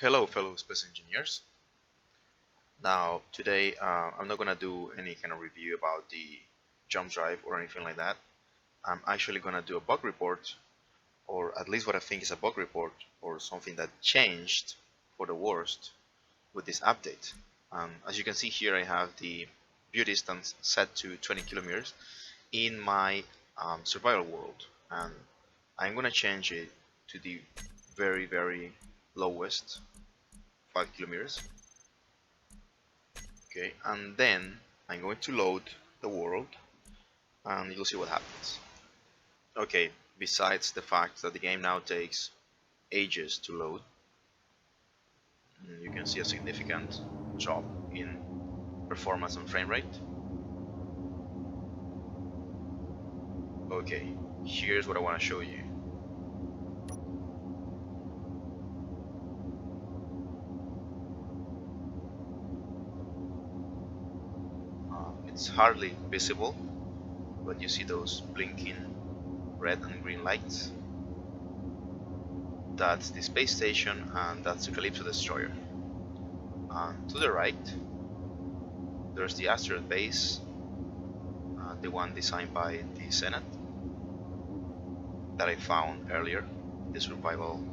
Hello, fellow space engineers. Now, today I'm not gonna do any kind of review about the jump drive or anything like that. I'm actually gonna do a bug report, or at least what I think is a bug report, or something that changed for the worst with this update. As you can see here, I have the view distance set to 20 kilometers in my survival world, and I'm gonna change it to the very lowest 5 kilometers. Okay, and then I'm going to load the world and you'll see what happens. Okay, besides the fact that the game now takes ages to load, you can see a significant drop in performance and frame rate. Okay, here's what I want to show you. It's hardly visible, but you see those blinking red and green lights. That's the space station and that's the Calypso destroyer. To the right, there's the asteroid base, the one designed by the Senate that I found earlier in the survival,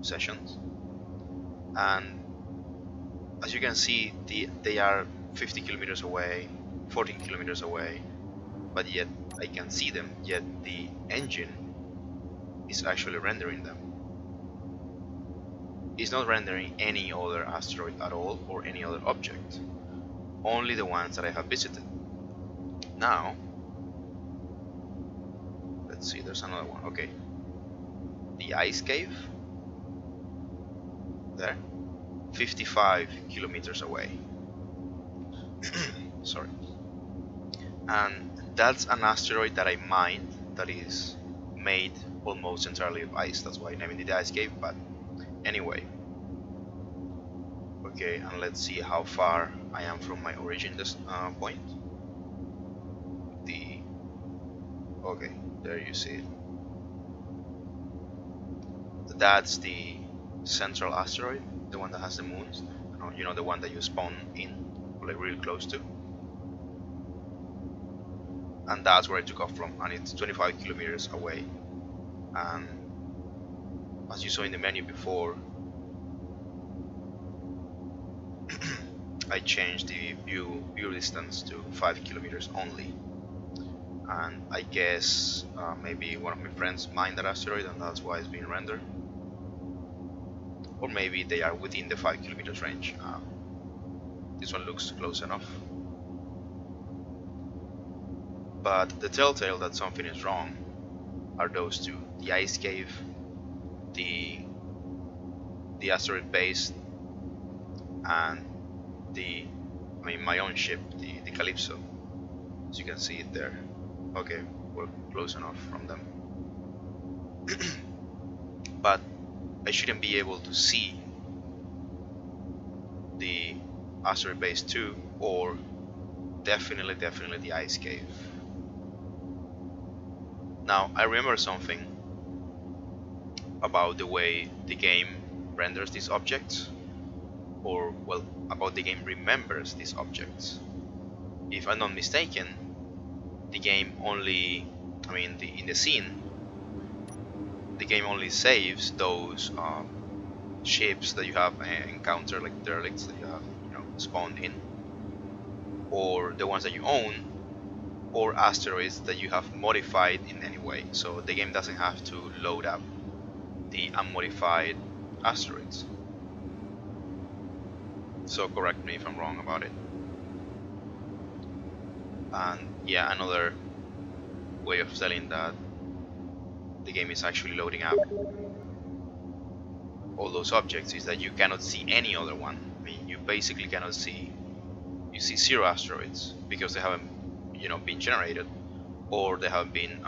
sessions. And as you can see, they are 50 kilometers away, 14 kilometers away, but yet I can see them. Yet the engine is actually rendering them. It's not rendering any other asteroid at all or any other object, only the ones that I have visited. Now, let's see, there's another one. Okay, the ice cave there, 55 kilometers away. Sorry. And that's an asteroid that I mined that is made almost entirely of ice. That's why I named it the ice cave. But anyway, okay, and let's see how far I am from my origin point. The okay, there you see it. That's the central asteroid, the one that has the moons. The one that you spawn in, like really close to. And that's where I took off from, and it's 25 kilometers away. And as you saw in the menu before, I changed the view distance to 5 kilometers only. And I guess maybe one of my friends mined that asteroid and that's why it's being rendered. Or maybe they are within the 5 kilometers range. This one looks close enough. But the telltale that something is wrong are those two: the ice cave, the asteroid base, and my own ship, the Calypso. As you can see it there. Okay, we're close enough from them. But I shouldn't be able to see the asteroid base 2 or definitely the ice cave. Now I remember something about the way the game renders these objects, or well, about the game remembers these objects. If I'm not mistaken, the game only, in the scene, the game only saves those ships that you have encountered, like derelicts that you have, spawned in, or the ones that you own, or asteroids that you have modified in any way. So the game doesn't have to load up the unmodified asteroids. So correct me if I'm wrong about it. And yeah, another way of telling that the game is actually loading up all those objects is that you cannot see any other one. You basically cannot see, you see 0 asteroids because they haven't, been generated, or they have been,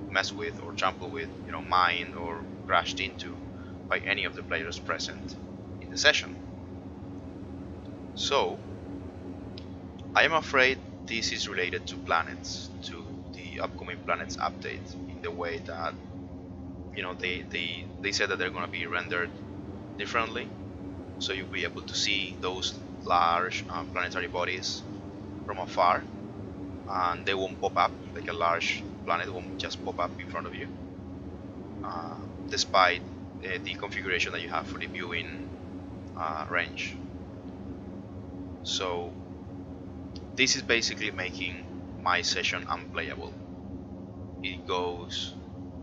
messed with or trampled with, mined or crashed into by any of the players present in the session. So I am afraid this is related to planets, to the upcoming planets update, in the way that they said that they're going to be rendered differently, so you'll be able to see those large planetary bodies from afar, and they won't pop up like a large planet won't just pop up in front of you, uh, despite the configuration that you have for the viewing range. So this is basically making my session unplayable. It goes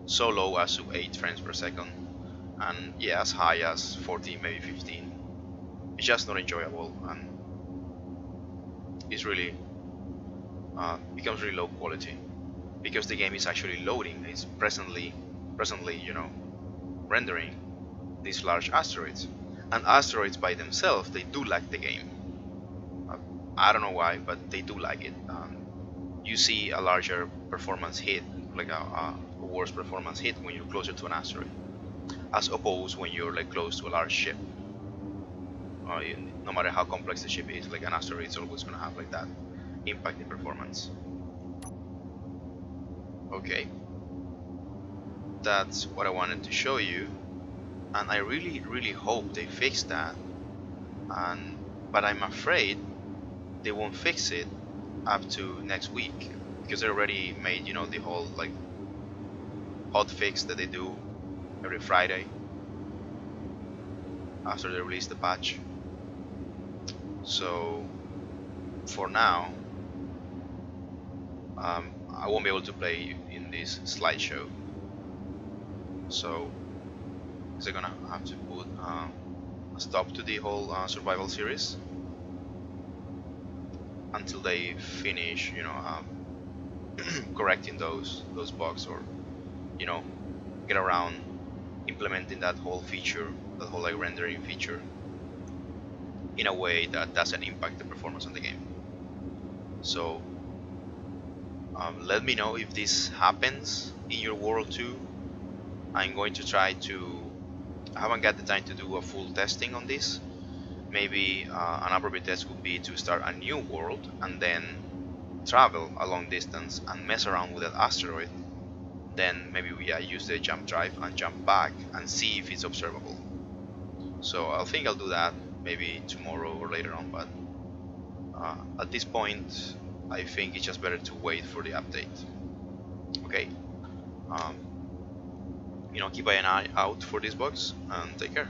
so low as to 8 frames per second, and yeah, as high as 14, maybe 15. It's just not enjoyable, and it's really becomes really low quality because the game is actually loading. It's presently, rendering these large asteroids, and asteroids by themselves they do lag the game. Uh, I don't know why, but they do lag it. You see a larger performance hit, like a worse performance hit when you're closer to an asteroid, as opposed when you're like close to a large ship. No matter how complex the ship is, like an asteroid is always going to have like that impact in performance. Okay, that's what I wanted to show you, and I really hope they fix that. And but I'm afraid they won't fix it up to next week because they already made the whole like hot fix that they do every Friday after they release the patch. So for now, I won't be able to play in this slideshow. So they're gonna have to put a stop to the whole survival series until they finish, correcting those bugs, or get around implementing that whole feature, that whole like rendering feature, in a way that doesn't impact the performance of the game. So let me know if this happens in your world too. I'm going to try to. I haven't got the time to do a full testing on this. Maybe an appropriate test would be to start a new world and then travel a long distance and mess around with that asteroid. Then maybe we use the jump drive and jump back and see if it's observable. So I think I'll do that maybe tomorrow or later on, but at this point I think it's just better to wait for the update. Okay, keep an eye out for these bugs and take care.